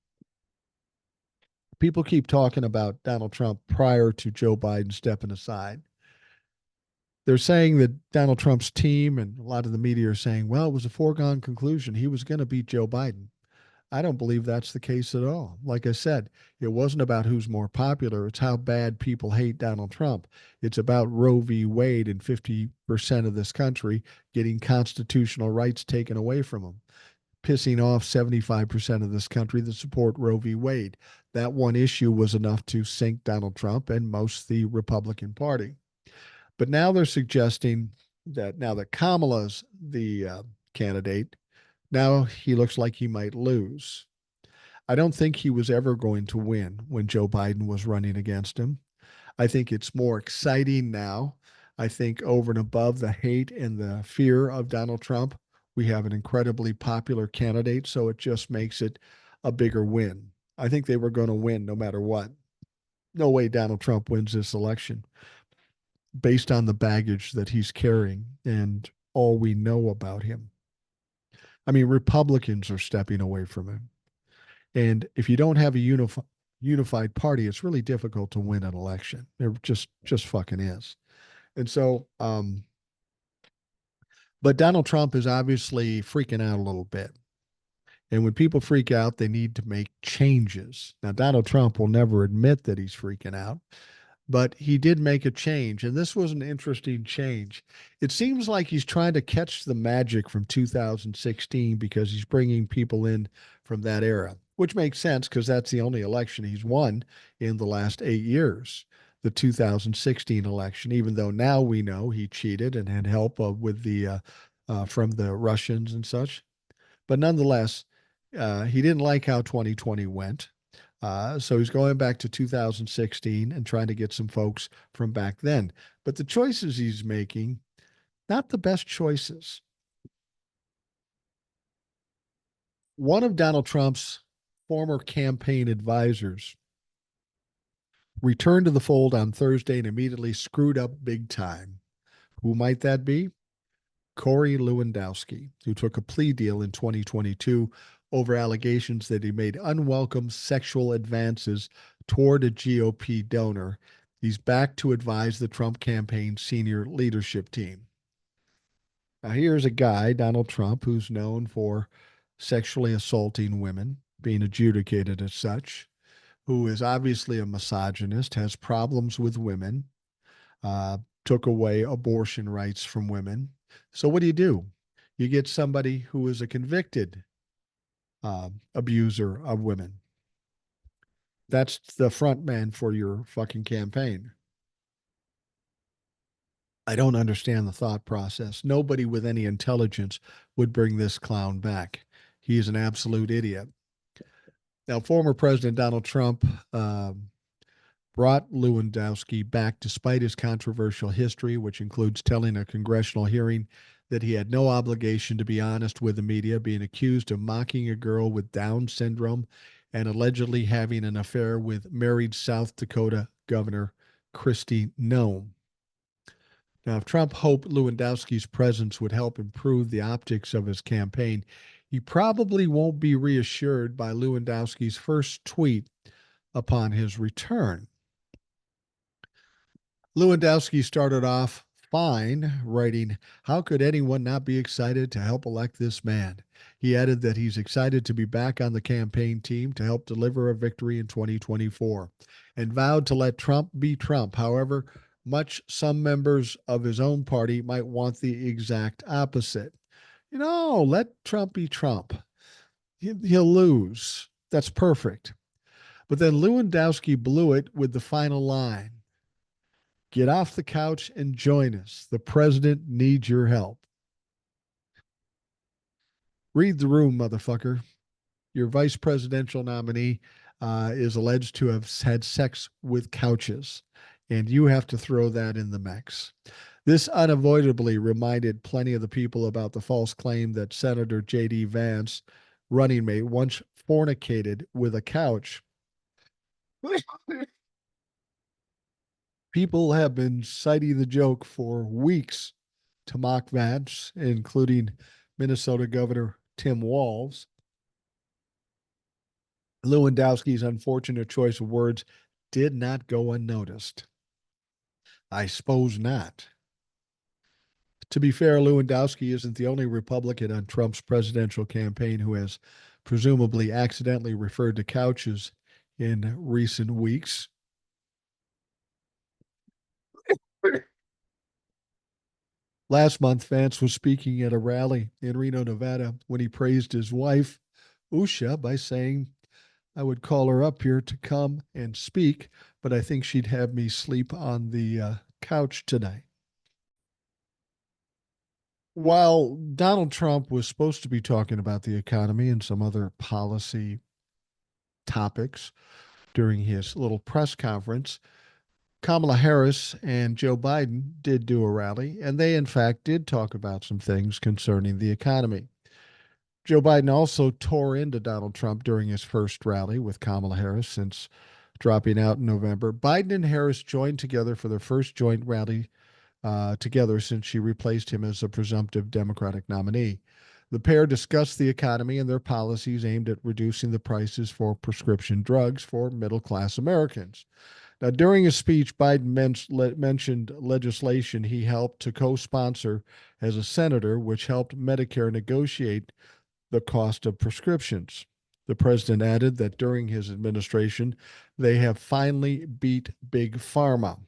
People keep talking about Donald Trump prior to Joe Biden stepping aside. They're saying that Donald Trump's team and a lot of the media are saying, well, it was a foregone conclusion. He was going to beat Joe Biden. I don't believe that's the case at all. Like I said, it wasn't about who's more popular. It's how bad people hate Donald Trump. It's about Roe v. Wade and 50% of this country getting constitutional rights taken away from them, pissing off 75% of this country that support Roe v. Wade. That one issue was enough to sink Donald Trump and most of the Republican Party. But now they're suggesting that now that Kamala's the candidate, now he looks like he might lose. I don't think he was ever going to win when Joe Biden was running against him. I think it's more exciting now. I think over and above the hate and the fear of Donald Trump, we have an incredibly popular candidate, so it just makes it a bigger win. I think they were going to win no matter what. No way Donald Trump wins this election based on the baggage that he's carrying and all we know about him. I mean, Republicans are stepping away from him. And if you don't have a unified party, it's really difficult to win an election. It just fucking is. And so, but Donald Trump is obviously freaking out a little bit. And when people freak out, they need to make changes. Now, Donald Trump will never admit that he's freaking out, but he did make a change. And this was an interesting change. It seems like he's trying to catch the magic from 2016 because he's bringing people in from that era, which makes sense because that's the only election he's won in the last 8 years, the 2016 election, even though now we know he cheated and had help with from the Russians and such. But nonetheless, he didn't like how 2020 went. So he's going back to 2016 and trying to get some folks from back then. But the choices he's making, not the best choices. One of Donald Trump's former campaign advisors returned to the fold on Thursday and immediately screwed up big time. Who might that be? Corey Lewandowski, who took a plea deal in 2022 over allegations that he made unwelcome sexual advances toward a GOP donor. He's back to advise the Trump campaign senior leadership team. Now, here's a guy, Donald Trump, who's known for sexually assaulting women, being adjudicated as such, who is obviously a misogynist, has problems with women, took away abortion rights from women. So what do? You get somebody who is a convicted abuser of women. That's the front man for your fucking campaign. I don't understand the thought process. Nobody with any intelligence would bring this clown back. He is an absolute idiot. Now, former President Donald Trump brought Lewandowski back despite his controversial history, which includes telling a congressional hearing that he had no obligation to be honest with the media, being accused of mocking a girl with Down syndrome and allegedly having an affair with married South Dakota Governor Kristi Noem. Now, if Trump hoped Lewandowski's presence would help improve the optics of his campaign, he probably won't be reassured by Lewandowski's first tweet upon his return. Lewandowski started off fine, writing, "How could anyone not be excited to help elect this man?" He added that he's excited to be back on the campaign team to help deliver a victory in 2024 and vowed to let Trump be Trump. However, much some members of his own party might want the exact opposite. Let Trump be Trump. He'll lose. That's perfect. But then Lewandowski blew it with the final line. "Get off the couch and join us. The president needs your help." Read the room, motherfucker. Your vice presidential nominee is alleged to have had sex with couches, and you have to throw that in the mix. This unavoidably reminded plenty of the people about the false claim that Senator J.D. Vance, running mate, once fornicated with a couch. People have been citing the joke for weeks to mock Vance, including Minnesota Governor Tim Walz. Lewandowski's unfortunate choice of words did not go unnoticed. I suppose not. To be fair, Lewandowski isn't the only Republican on Trump's presidential campaign who has presumably accidentally referred to couches in recent weeks. Last month, Vance was speaking at a rally in Reno, Nevada, when he praised his wife, Usha, by saying, "I would call her up here to come and speak, but I think she'd have me sleep on the couch tonight." While Donald Trump was supposed to be talking about the economy and some other policy topics during his little press conference, Kamala Harris and Joe Biden did do a rally, and they, in fact, did talk about some things concerning the economy. Joe Biden also tore into Donald Trump during his first rally with Kamala Harris since dropping out in November. Biden and Harris joined together for their first joint rally together since she replaced him as a presumptive Democratic nominee. The pair discussed the economy and their policies aimed at reducing the prices for prescription drugs for middle class Americans. Now, during his speech, Biden mentioned legislation he helped to co sponsor as a senator, which helped Medicare negotiate the cost of prescriptions. The president added that during his administration, they have finally beat Big Pharma.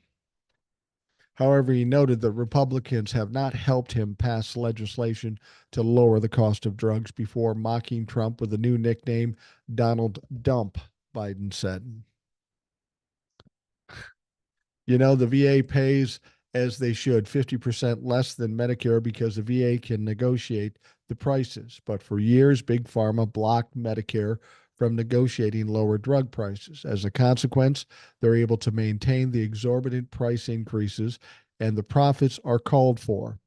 However, he noted that Republicans have not helped him pass legislation to lower the cost of drugs before mocking Trump with a new nickname, Donald Dump, Biden said. You know, the VA pays as they should 50% less than Medicare because the VA can negotiate the prices. But for years, Big Pharma blocked Medicare from negotiating lower drug prices. As a consequence, they're able to maintain the exorbitant price increases and the profits are called for.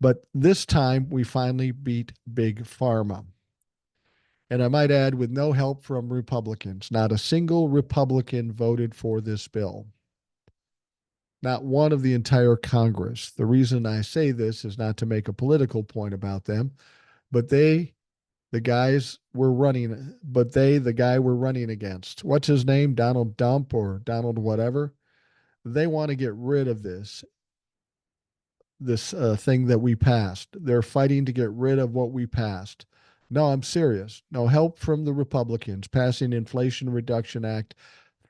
But this time, we finally beat Big Pharma. And I might add, with no help from Republicans, not a single Republican voted for this bill. Not one of the entire Congress. The reason I say this is not to make a political point about them, but the guys we're running, the guy we're running against, what's his name? Donald Dump or Donald whatever. They want to get rid of this thing that we passed. They're fighting to get rid of what we passed. No, I'm serious. No help from the Republicans passing Inflation Reduction Act,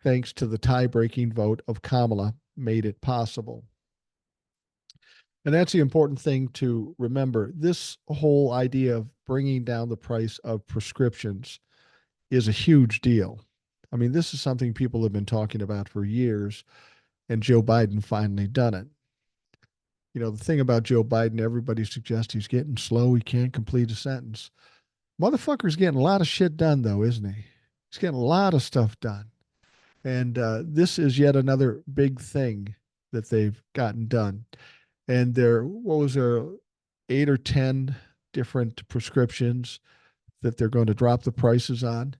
thanks to the tie-breaking vote of Kamala, made it possible. And that's the important thing to remember. This whole idea of bringing down the price of prescriptions is a huge deal. I mean, this is something people have been talking about for years, and Joe Biden finally done it. You know, the thing about Joe Biden, everybody suggests he's getting slow. He can't complete a sentence. Motherfucker's getting a lot of shit done, though, isn't he? He's getting a lot of stuff done. And this is yet another big thing that they've gotten done. And what was there, 8 or 10 different prescriptions that they're going to drop the prices on.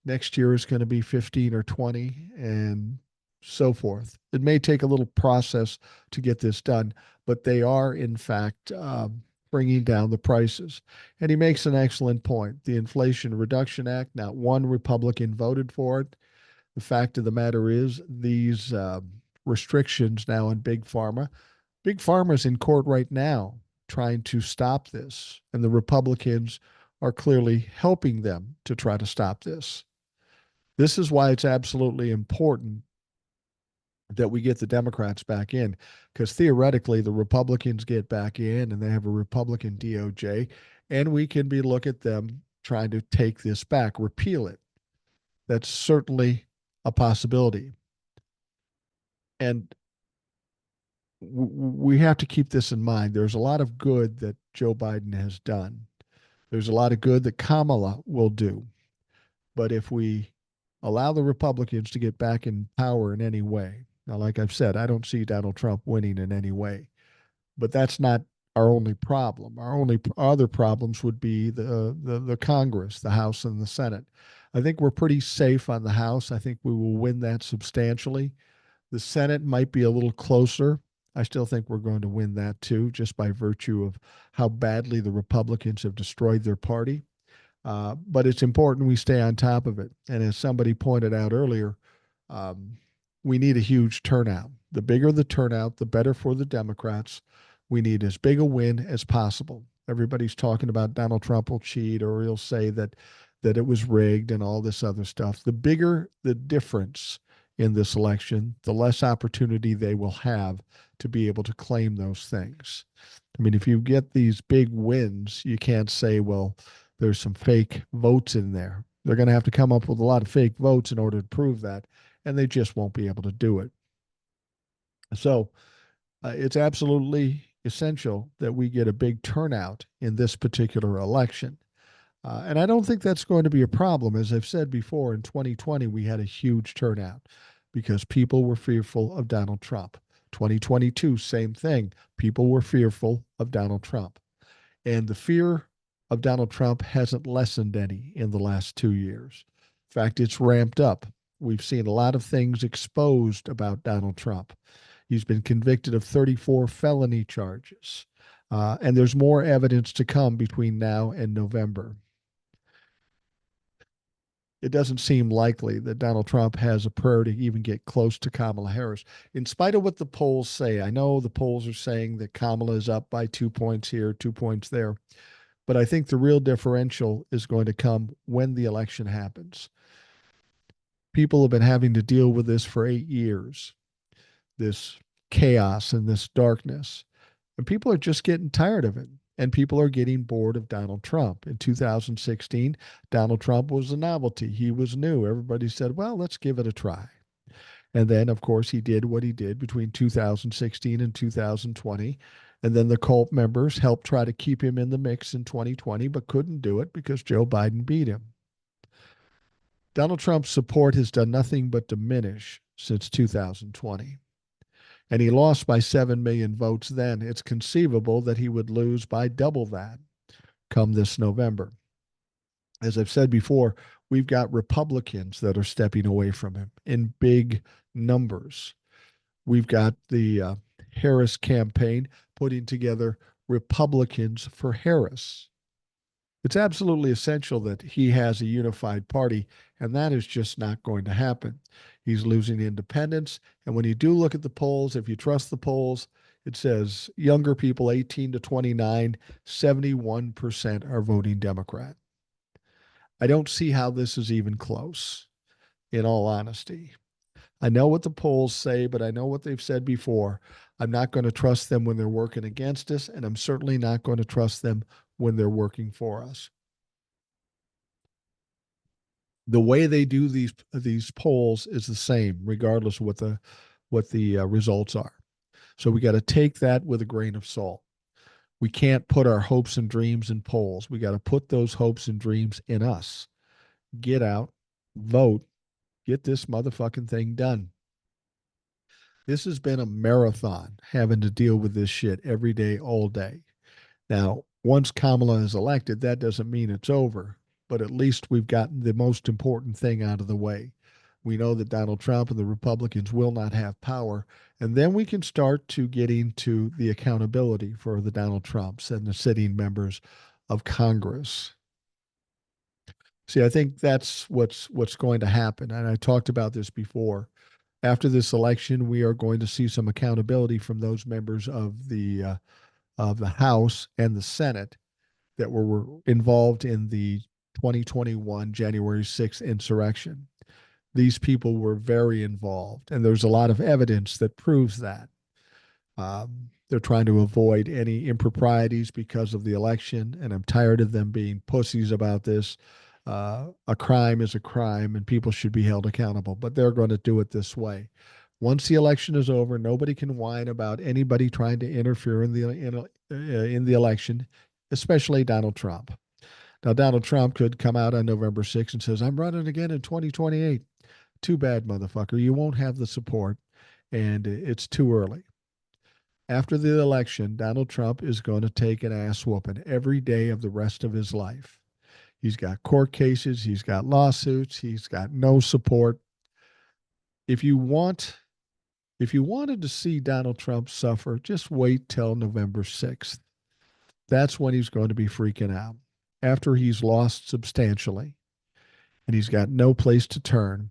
Next year is going to be 15 or 20 and so forth. It may take a little process to get this done, but they are, in fact, bringing down the prices. And he makes an excellent point. The Inflation Reduction Act, not one Republican voted for it. The fact of the matter is, these restrictions now on Big Pharma, Big Pharma is in court right now trying to stop this, and the Republicans are clearly helping them to try to stop this. This is why it's absolutely important that we get the Democrats back in, because theoretically the Republicans get back in and they have a Republican DOJ, and we can look at them trying to take this back, repeal it. That's certainly a possibility. And we have to keep this in mind. There's a lot of good that Joe Biden has done. There's a lot of good that Kamala will do. But if we allow the Republicans to get back in power in any way, now, like I've said, I don't see Donald Trump winning in any way. But that's not our only problem. Our only other problems would be the Congress, the House and the Senate. I think we're pretty safe on the House. I think we will win that substantially. The Senate might be a little closer. I still think we're going to win that too, just by virtue of how badly the Republicans have destroyed their party. But it's important we stay on top of it. And as somebody pointed out earlier, we need a huge turnout. The bigger the turnout, the better for the Democrats. We need as big a win as possible. Everybody's talking about Donald Trump will cheat, or he'll say that it was rigged and all this other stuff. The bigger the difference in this election, the less opportunity they will have to be able to claim those things. I mean, if you get these big wins, you can't say, well, there's some fake votes in there. They're going to have to come up with a lot of fake votes in order to prove that, and they just won't be able to do it. So it's absolutely essential that we get a big turnout in this particular election. And I don't think that's going to be a problem. As I've said before, in 2020, we had a huge turnout because people were fearful of Donald Trump. 2022, same thing. People were fearful of Donald Trump. And the fear of Donald Trump hasn't lessened any in the last 2 years. In fact, it's ramped up. We've seen a lot of things exposed about Donald Trump. He's been convicted of 34 felony charges. And there's more evidence to come between now and November. It doesn't seem likely that Donald Trump has a prayer to even get close to Kamala Harris, in spite of what the polls say. I know the polls are saying that Kamala is up by 2 points here, 2 points there. But I think the real differential is going to come when the election happens. People have been having to deal with this for 8 years, this chaos and this darkness. And people are just getting tired of it. And people are getting bored of Donald Trump. In 2016, Donald Trump was a novelty. He was new. Everybody said, well, let's give it a try. And then, of course, he did what he did between 2016 and 2020. And then the cult members helped try to keep him in the mix in 2020, but couldn't do it because Joe Biden beat him. Donald Trump's support has done nothing but diminish since 2020. And he lost by 7 million votes then. It's conceivable that he would lose by double that come this November. As I've said before, we've got Republicans that are stepping away from him in big numbers. We've got the Harris campaign putting together Republicans for Harris. It's absolutely essential that he has a unified party, and that is just not going to happen. He's losing independents. And when you do look at the polls, if you trust the polls, it says younger people 18 to 29, 71% are voting Democrat. I don't see how this is even close, in all honesty. I know what the polls say, but I know what they've said before. I'm not going to trust them when they're working against us, and I'm certainly not going to trust them when they're working for us. The way they do these polls is the same, regardless of what the results are. So we got to take that with a grain of salt. We can't put our hopes and dreams in polls. We got to put those hopes and dreams in us. Get out, vote, get this motherfucking thing done. This has been a marathon having to deal with this shit every day, all day. Now, once Kamala is elected, that doesn't mean it's over, but at least we've gotten the most important thing out of the way. We know that Donald Trump and the Republicans will not have power, and then we can start to get into the accountability for the Donald Trumps and the sitting members of Congress. See, I think that's what's going to happen, and I talked about this before. After this election, we are going to see some accountability from those members of the House and the Senate that were involved in the 2021 January 6th insurrection. These people were very involved, and there's a lot of evidence that proves that. They're trying to avoid any improprieties because of the election, and I'm tired of them being pussies about this. A crime is a crime, and people should be held accountable, but they're going to do it this way. Once the election is over, nobody can whine about anybody trying to interfere in the election, especially Donald Trump. Now, Donald Trump could come out on November 6th and says, "I'm running again in 2028." Too bad, motherfucker. You won't have the support, and it's too early. After the election, Donald Trump is going to take an ass whooping every day of the rest of his life. He's got court cases, he's got lawsuits, he's got no support. If you wanted to see Donald Trump suffer, just wait till November 6th. That's when he's going to be freaking out. After he's lost substantially and he's got no place to turn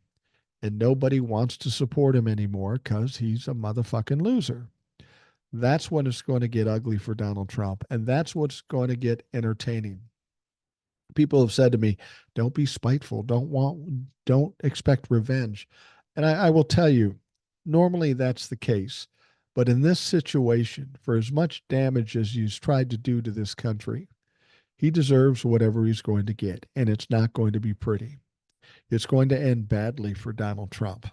and nobody wants to support him anymore because he's a motherfucking loser. That's when it's going to get ugly for Donald Trump. And that's what's going to get entertaining. People have said to me, don't be spiteful. Don't expect revenge. And I will tell you, normally that's the case. But in this situation, for as much damage as he's tried to do to this country, he deserves whatever he's going to get. And it's not going to be pretty. It's going to end badly for Donald Trump.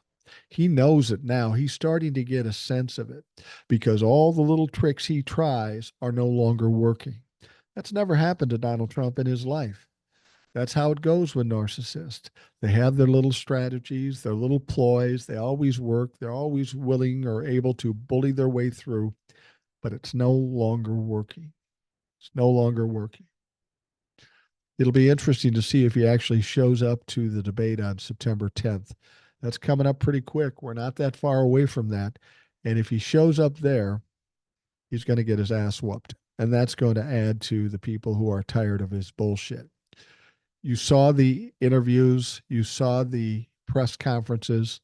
He knows it now. He's starting to get a sense of it because all the little tricks he tries are no longer working. That's never happened to Donald Trump in his life. That's how it goes with narcissists. They have their little strategies, their little ploys. They always work. They're always willing or able to bully their way through, but it's no longer working. It's no longer working. It'll be interesting to see if he actually shows up to the debate on September 10th. That's coming up pretty quick. We're not that far away from that. And if he shows up there, he's going to get his ass whooped. And that's going to add to the people who are tired of his bullshit. You saw the interviews, you saw the press conferences.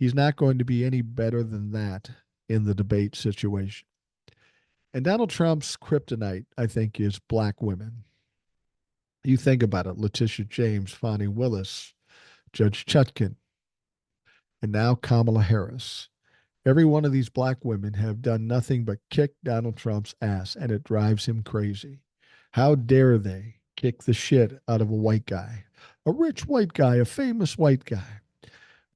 He's not going to be any better than that in the debate situation. And Donald Trump's kryptonite, I think, is black women. You think about it, Letitia James, Fonnie Willis, Judge Chutkin, and now Kamala Harris. Every one of these black women have done nothing but kick Donald Trump's ass, and it drives him crazy. How dare they kick the shit out of a white guy, a rich white guy, a famous white guy?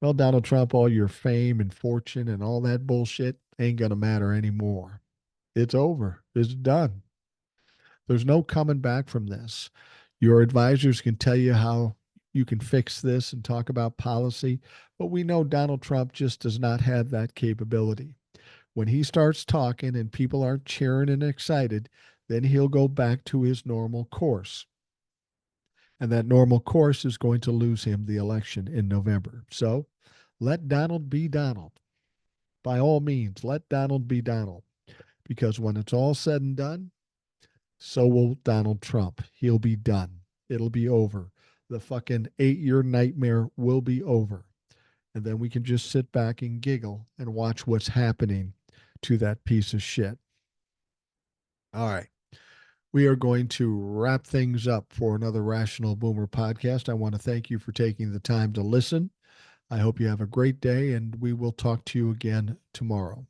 Well, Donald Trump, all your fame and fortune and all that bullshit ain't going to matter anymore. It's over. It's done. There's no coming back from this. Your advisors can tell you how you can fix this and talk about policy, but we know Donald Trump just does not have that capability. When he starts talking and people aren't cheering and excited, then he'll go back to his normal course. And that normal course is going to lose him the election in November. So let Donald be Donald. By all means, let Donald be Donald. Because when it's all said and done, so will Donald Trump. He'll be done. It'll be over. The fucking 8-year nightmare will be over. And then we can just sit back and giggle and watch what's happening to that piece of shit. All right. We are going to wrap things up for another Rational Boomer podcast. I want to thank you for taking the time to listen. I hope you have a great day, and we will talk to you again tomorrow.